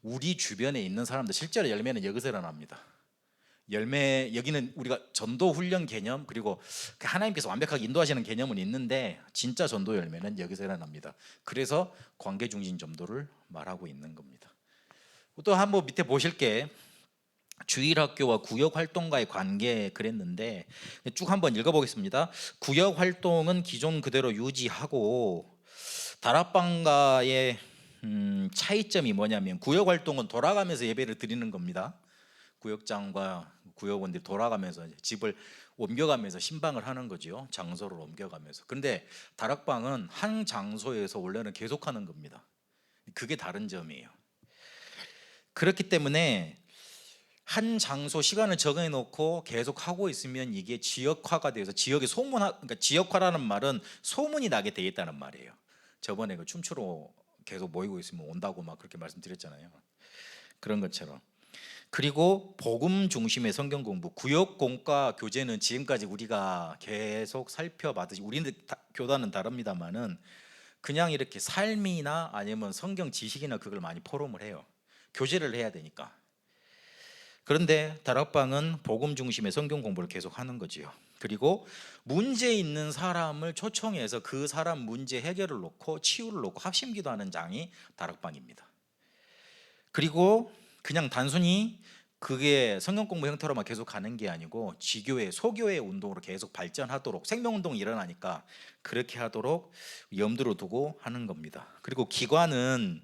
우리 주변에 있는 사람들 실제로 열매는 여기서 일어납니다. 열매, 여기는 우리가 전도 훈련 개념, 그리고 하나님께서 완벽하게 인도하시는 개념은 있는데 진짜 전도 열매는 여기서 일어납니다. 그래서 관계 중심 전도를 말하고 있는 겁니다. 또 한번 밑에 보실 게 주일학교와 구역 활동가의 관계 그랬는데 쭉 한번 읽어보겠습니다. 구역 활동은 기존 그대로 유지하고 다락방과의 차이점이 뭐냐면, 구역 활동은 돌아가면서 예배를 드리는 겁니다. 구역장과 구역원들이 돌아가면서 집을 옮겨가면서 신방을 하는 거죠. 장소를 옮겨가면서. 그런데 다락방은 한 장소에서 원래는 계속하는 겁니다. 그게 다른 점이에요. 그렇기 때문에 한 장소 시간을 정해 놓고 계속 하고 있으면 이게 지역화가 돼서 지역의 그러니까 지역화라는 말은 소문이 나게 돼 있다는 말이에요. 저번에 그 춤추러 계속 모이고 있으면 온다고 막 그렇게 말씀드렸잖아요. 그런 것처럼. 그리고 복음 중심의 성경 공부, 구역 공과 교제는 지금까지 우리가 계속 살펴봤듯이, 우리는 교단은 다릅니다만은 그냥 이렇게 삶이나 아니면 성경 지식이나 그걸 많이 포럼을 해요. 교제를 해야 되니까. 그런데 다락방은 복음 중심의 성경 공부를 계속 하는 거지요. 그리고 문제 있는 사람을 초청해서 그 사람 문제 해결을 놓고 치유를 놓고 합심기도하는 장이 다락방입니다. 그리고 그냥 단순히 그게 성경 공부 형태로만 계속 가는 게 아니고 지교회, 소교회 운동으로 계속 발전하도록, 생명운동이 일어나니까 그렇게 하도록 염두로 두고 하는 겁니다. 그리고 기관은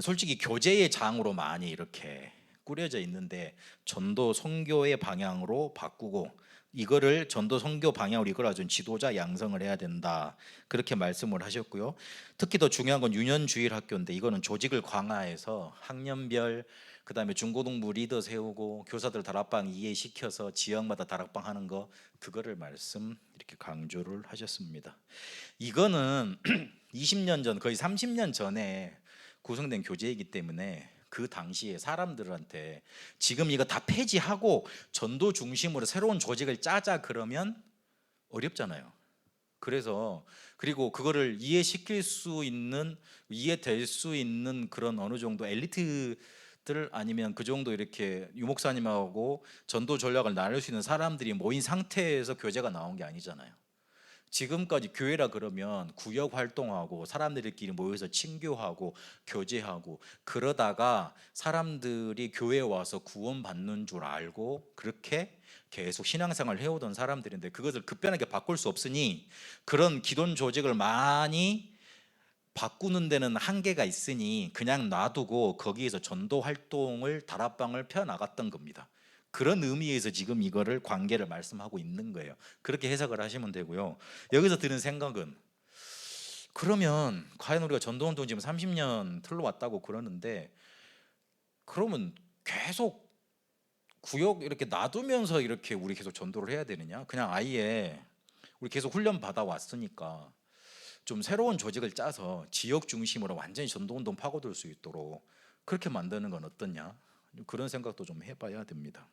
솔직히 교제의 장으로 많이 이렇게 꾸려져 있는데 전도 선교의 방향으로 바꾸고 이거를 전도 선교 방향으로 이끌어준 지도자 양성을 해야 된다, 그렇게 말씀을 하셨고요. 특히 더 중요한 건 유년주일 학교인데 이거는 조직을 강화해서 학년별, 그다음에 중고등부 리더 세우고 교사들 다락방 이해시켜서 지역마다 다락방 하는 거, 그거를 말씀 이렇게 강조를 하셨습니다. 이거는 20년 전, 거의 30년 전에 구성된 교재이기 때문에 그 당시에 사람들한테 지금 이거 다 폐지하고 전도 중심으로 새로운 조직을 짜자 그러면 어렵잖아요. 그래서 그리고 그거를 이해시킬 수 있는, 이해될 수 있는 그런 어느 정도 엘리트들 아니면 그 정도 이렇게 유목사님하고 전도 전략을 나눌 수 있는 사람들이 모인 상태에서 교재가 나온 게 아니잖아요. 지금까지 교회라 그러면 구역 활동하고 사람들끼리 모여서 친교하고 교제하고 그러다가 사람들이 교회에 와서 구원받는 줄 알고 그렇게 계속 신앙생활을 해오던 사람들인데, 그것을 급변하게 바꿀 수 없으니 그런 기존 조직을 많이 바꾸는 데는 한계가 있으니 그냥 놔두고 거기에서 전도 활동을, 다락방을 펴나갔던 겁니다. 그런 의미에서 지금 이거를 관계를 말씀하고 있는 거예요. 그렇게 해석을 하시면 되고요. 여기서 드는 생각은, 그러면 과연 우리가 전도운동 지금 30년 틀어왔다고 그러는데 그러면 계속 구역 이렇게 놔두면서 이렇게 우리 계속 전도를 해야 되느냐? 그냥 아예 우리 계속 훈련 받아 왔으니까 좀 새로운 조직을 짜서 지역 중심으로 완전히 전도운동 파고들 수 있도록 그렇게 만드는 건 어떠냐? 그런 생각도 좀 해봐야 됩니다.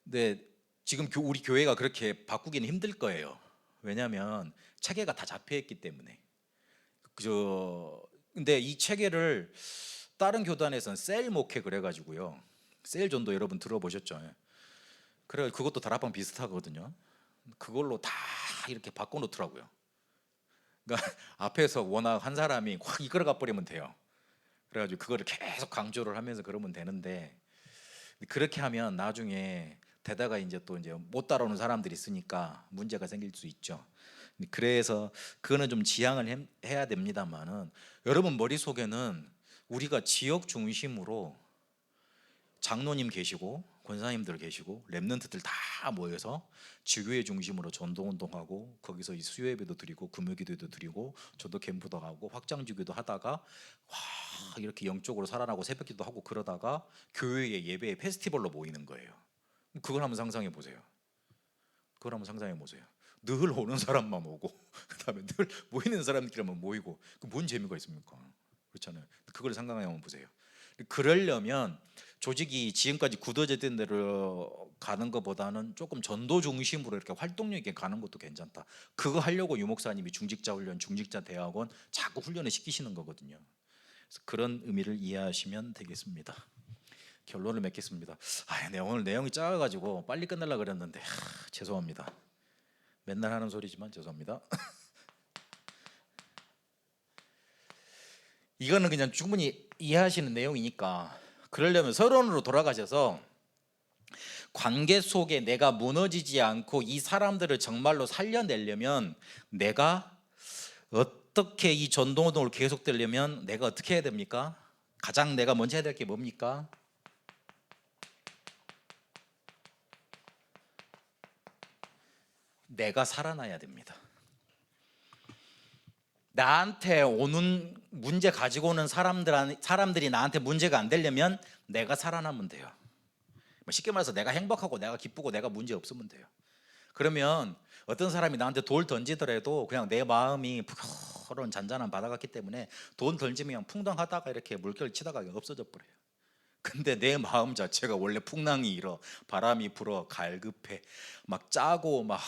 근데 지금 우리 교회가 그렇게 바꾸기는 힘들 거예요. 왜냐하면 체계가 다 잡혀있기 때문에. 근데 이 체계를 다른 교단에서는 셀 목회 그래가지고요. 셀 전도 여러분 들어보셨죠? 그래, 그것도 다락방 비슷하거든요. 그걸로 다 이렇게 바꿔놓더라고요. 그러니까 앞에서 워낙 한 사람이 확 이끌어가 버리면 돼요. 그래가지고 그거를 계속 강조를 하면서 그러면 되는데, 그렇게 하면 나중에 되다가 이제 또 이제 못 따라오는 사람들이 있으니까 문제가 생길 수 있죠. 그래서 그거는 좀 지양을 해야 됩니다만은, 여러분 머릿속에는 우리가 지역 중심으로 장로님 계시고 권사님들 계시고 렘넌트들 다 모여서 지교회 중심으로 전도운동하고 거기서 수요예배도 드리고 금요기도도 드리고 전도 캠프도 가고 확장주기도 하다가 와 이렇게 영적으로 살아나고 새벽기도 하고 그러다가 교회의 예배의 페스티벌로 모이는 거예요. 그걸 한번 상상해 보세요. 그걸 한번 상상해 보세요. 늘 오는 사람만 오고 그다음에 늘 모이는 사람들끼리만 모이고, 그 뭔 재미가 있습니까? 그렇잖아요. 그걸 생각해 한번 보세요. 그러려면 조직이 지금까지 굳어졌던 대로 가는 것보다는 조금 전도 중심으로 이렇게 활동력 있게 가는 것도 괜찮다. 그거 하려고 유 목사님이 중직자 훈련, 중직자 대학원 자꾸 훈련을 시키시는 거거든요. 그래서 그런 의미를 이해하시면 되겠습니다. 결론을 맺겠습니다. 네, 오늘 내용이 작아가지고 빨리 끝내려고 그랬는데 죄송합니다. 맨날 하는 소리지만 죄송합니다. 이거는 그냥 충분히 이해하시는 내용이니까 그러려면 서론으로 돌아가셔서 관계 속에 내가 무너지지 않고 이 사람들을 정말로 살려내려면 내가 어떻게 이 전도운동을 계속되려면 내가 어떻게 해야 됩니까? 가장 내가 먼저 해야 될 게 뭡니까? 내가 살아나야 됩니다. 나한테 오는 문제 가지고 오는 사람들이 나한테 문제가 안 되려면 내가 살아나면 돼요. 쉽게 말해서 내가 행복하고 내가 기쁘고 내가 문제 없으면 돼요. 그러면 어떤 사람이 나한테 돌 던지더라도 그냥 내 마음이 푸른 잔잔한 바다 같기 때문에 돈 던지면 풍덩하다가 이렇게 물결 치다가 없어져 버려요. 근데 내 마음 자체가 원래 풍랑이 일어, 바람이 불어, 갈급해, 막 짜고 막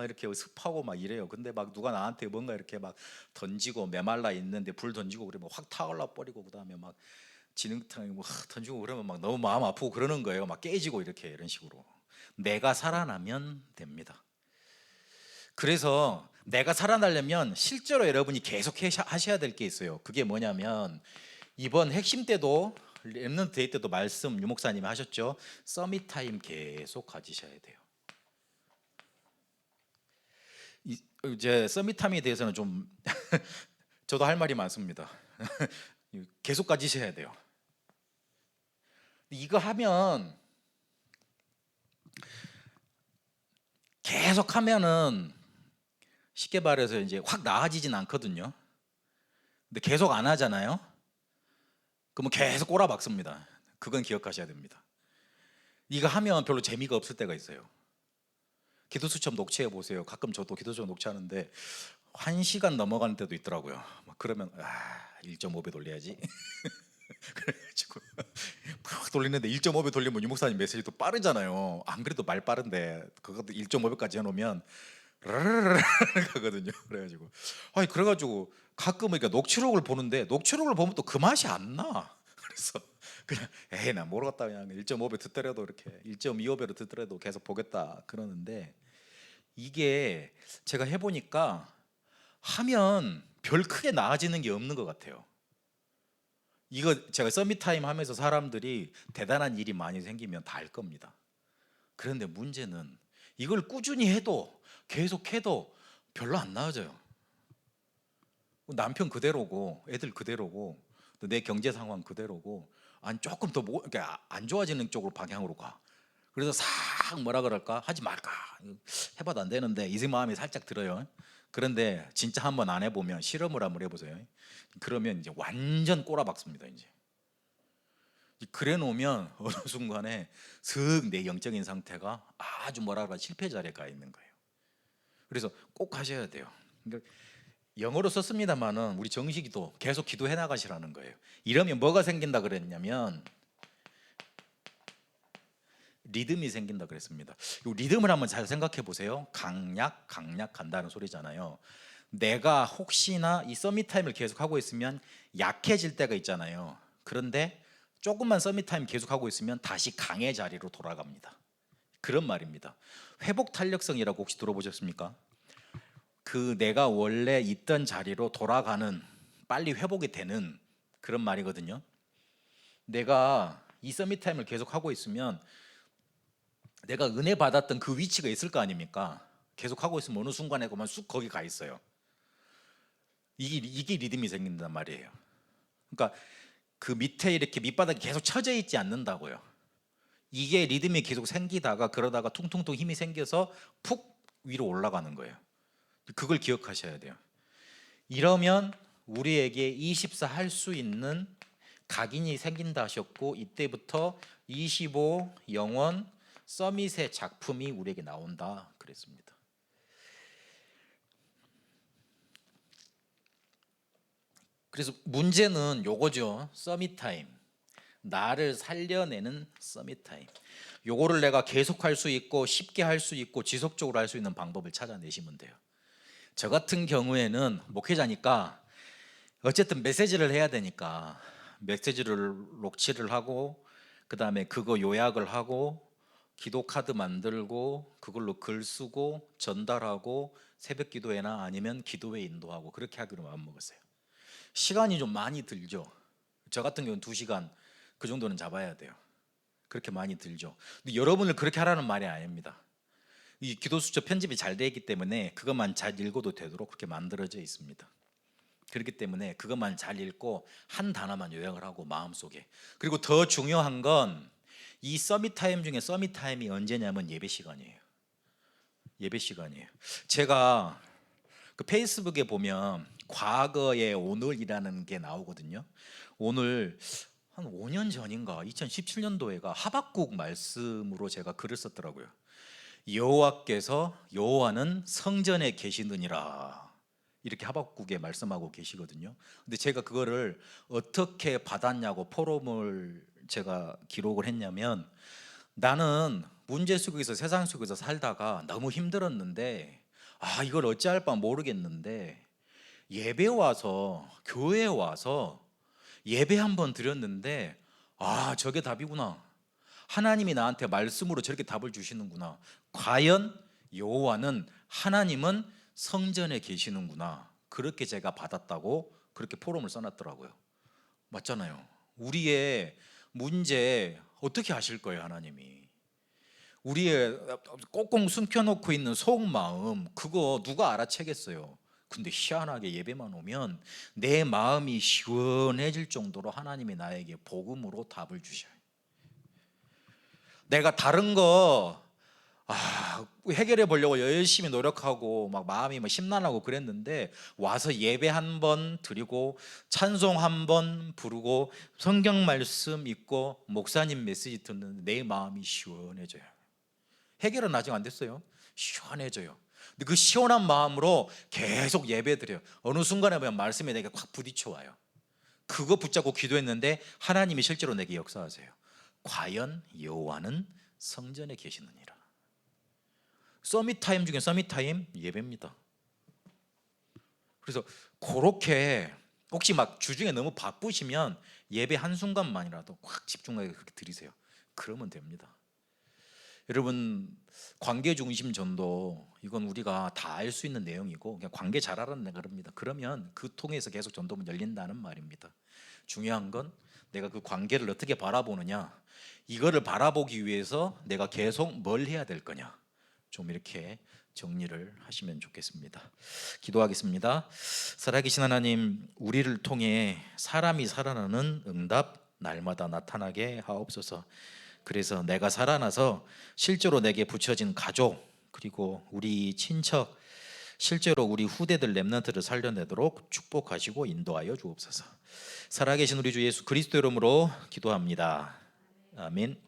이렇게 습하고 막 이래요. 근데 막 누가 나한테 뭔가 이렇게 막 던지고 메말라 있는데 불 던지고 그러면 확 타올라 버리고 그다음에 막 진흙탕 뭐 던지고 그러면 막 너무 마음 아프고 그러는 거예요. 막 깨지고 이렇게 이런 식으로. 내가 살아나면 됩니다. 그래서 내가 살아나려면 실제로 여러분이 계속 하셔야 될 게 있어요. 그게 뭐냐면 이번 핵심 때도 랩넌트 데이 때도 말씀 유 목사님이 하셨죠. 서밋 타임 계속 가지셔야 돼요. 이제 서밋 타임에 대해서는 좀 저도 할 말이 많습니다. 계속 가지셔야 돼요. 이거 하면 계속 하면은 쉽게 말해서 이제 확 나아지진 않거든요. 근데 계속 안 하잖아요. 그러면 계속 꼬라박습니다. 그건 기억하셔야 됩니다. 이거 하면 별로 재미가 없을 때가 있어요. 기도 수첩 녹취해 보세요. 가끔 저도 기도 수첩 녹취하는데 1시간 넘어가는 때도 있더라고요. 막 그러면 1.5배 돌려야지. 그래가지고 막 돌리는데 1.5배 돌리면 유 목사님 메시지도 빠르잖아요. 안 그래도 말 빠른데 그것도 1.5배까지 해놓으면 라라라라 가거든요. 그래가지고 그래가지고 가끔 그러니까 녹취록을 보는데 녹취록을 보면 또 그 맛이 안 나. 그래서 그냥 나 모르겠다 그냥 1.5배 듣더라도 이렇게 1.25배로 듣더라도 계속 보겠다 그러는데 이게 제가 해보니까 하면 별 크게 나아지는 게 없는 것 같아요. 이거 제가 서밋 타임 하면서 사람들이 대단한 일이 많이 생기면 다 알 겁니다. 그런데 문제는 이걸 꾸준히 해도 계속 해도 별로 안 나아져요. 남편 그대로고 애들 그대로고 또 내 경제 상황 그대로고 조금 더 그러니까 안 좋아지는 쪽으로 방향으로 가. 그래서 싹 뭐라 그럴까 하지 말까 해봐도 안 되는데 이 마음이 살짝 들어요. 그런데 진짜 한번 안 해보면 실험을 한번 해보세요. 그러면 이제 완전 꼬라박습니다. 이제 그래 놓으면 어느 순간에 슥 내 영적인 상태가 아주 뭐라 그럴까 실패 자리에 가 있는 거예요. 그래서 꼭 하셔야 돼요. 그러니까 영어로 썼습니다만은 우리 정식이도 계속 기도해 나가시라는 거예요. 이러면 뭐가 생긴다 그랬냐면 리듬이 생긴다 그랬습니다. 이 리듬을 한번 잘 생각해 보세요. 강약 간다는 소리잖아요. 내가 혹시나 이 서밋 타임을 계속 하고 있으면 약해질 때가 있잖아요. 그런데 조금만 서밋 타임 계속 하고 있으면 다시 강의 자리로 돌아갑니다. 그런 말입니다. 회복 탄력성이라고 혹시 들어보셨습니까? 그 내가 원래 있던 자리로 돌아가는 빨리 회복이 되는 그런 말이거든요. 내가 이 서밋 타임을 계속 하고 있으면 내가 은혜 받았던 그 위치가 있을 거 아닙니까? 계속 하고 있으면 어느 순간에 그만 쑥 거기 가 있어요. 이게 리듬이 생긴단 말이에요. 그러니까 그 밑에 이렇게 밑바닥이 계속 쳐져 있지 않는다고요. 이게 리듬이 계속 생기다가 그러다가 퉁퉁퉁 힘이 생겨서 푹 위로 올라가는 거예요. 그걸 기억하셔야 돼요. 이러면 우리에게 24 할 수 있는 각인이 생긴다 하셨고 이때부터 25 영원 서밋의 작품이 우리에게 나온다 그랬습니다. 그래서 문제는 요거죠. 서밋 타임. 나를 살려내는 서밋 타임. 요거를 내가 계속할 수 있고 쉽게 할 수 있고 지속적으로 할 수 있는 방법을 찾아내시면 돼요. 저 같은 경우에는 목회자니까 어쨌든 메시지를 해야 되니까 메시지를 녹취를 하고 그다음에 그거 요약을 하고 기도 카드 만들고 그걸로 글 쓰고 전달하고 새벽 기도회나 아니면 기도회 인도하고 그렇게 하기로 마음먹었어요. 시간이 좀 많이 들죠. 저 같은 경우는 2시간 그 정도는 잡아야 돼요. 그렇게 많이 들죠. 근데 여러분을 그렇게 하라는 말이 아닙니다. 이 기도 수첩 편집이 잘 되어 있기 때문에 그것만 잘 읽어도 되도록 그렇게 만들어져 있습니다. 그렇기 때문에 그것만 잘 읽고 한 단어만 요약을 하고 마음속에. 그리고 더 중요한 건 이 서밋 타임 중에 서밋 타임이 언제냐면 예배 시간이에요. 예배 시간이에요. 제가 그 페이스북에 보면 과거의 오늘이라는 게 나오거든요. 오늘 한 5년 전인가 2017년도에가 하박국 말씀으로 제가 글을 썼더라고요. 여호와는 성전에 계시느니라 이렇게 하박국에 말씀하고 계시거든요. 근데 제가 그거를 어떻게 받았냐고 포럼을 제가 기록을 했냐면 나는 문제 속에서 세상 속에서 살다가 너무 힘들었는데 이걸 어찌할 바 모르겠는데 예배 와서 교회에 와서 예배 한번 드렸는데 저게 답이구나. 하나님이 나한테 말씀으로 저렇게 답을 주시는구나. 과연 여호와는 하나님은 성전에 계시는구나. 그렇게 제가 받았다고 그렇게 포럼을 써놨더라고요. 맞잖아요. 우리의 문제 어떻게 아실 거예요, 하나님이? 우리의 꽁꽁 숨겨놓고 있는 속마음 그거 누가 알아채겠어요? 근데 희한하게 예배만 오면 내 마음이 시원해질 정도로 하나님이 나에게 복음으로 답을 주셔요. 내가 다른 거 해결해 보려고 열심히 노력하고 막 마음이 막 심란하고 그랬는데 와서 예배 한 번 드리고 찬송 한 번 부르고 성경 말씀 읽고 목사님 메시지 듣는데 내 마음이 시원해져요. 해결은 아직 안 됐어요. 시원해져요. 근데 그 시원한 마음으로 계속 예배 드려요. 어느 순간에 보면 말씀이 내게 확 부딪혀 와요. 그거 붙잡고 기도했는데 하나님이 실제로 내게 역사하세요. 과연 여호와는 성전에 계시느니라. 서밋 타임 중에 서밋 타임 예배입니다. 그래서 그렇게 혹시 막 주중에 너무 바쁘시면 예배 한순간만이라도 확 집중하게 그렇게 드리세요. 그러면 됩니다. 여러분 관계 중심 전도 이건 우리가 다 알 수 있는 내용이고 그냥 관계 잘하라는 겁니다. 그러면 그 통해서 계속 전도문 열린다는 말입니다. 중요한 건 내가 그 관계를 어떻게 바라보느냐, 이거를 바라보기 위해서 내가 계속 뭘 해야 될 거냐, 좀 이렇게 정리를 하시면 좋겠습니다. 기도하겠습니다. 살아계신 하나님, 우리를 통해 사람이 살아나는 응답 날마다 나타나게 하옵소서. 그래서 내가 살아나서 실제로 내게 붙여진 가족 그리고 우리 친척 실제로 우리 후대들 렘넌트를 살려내도록 축복하시고 인도하여 주옵소서. 살아계신 우리 주 예수 그리스도 이름으로 기도합니다. 아멘.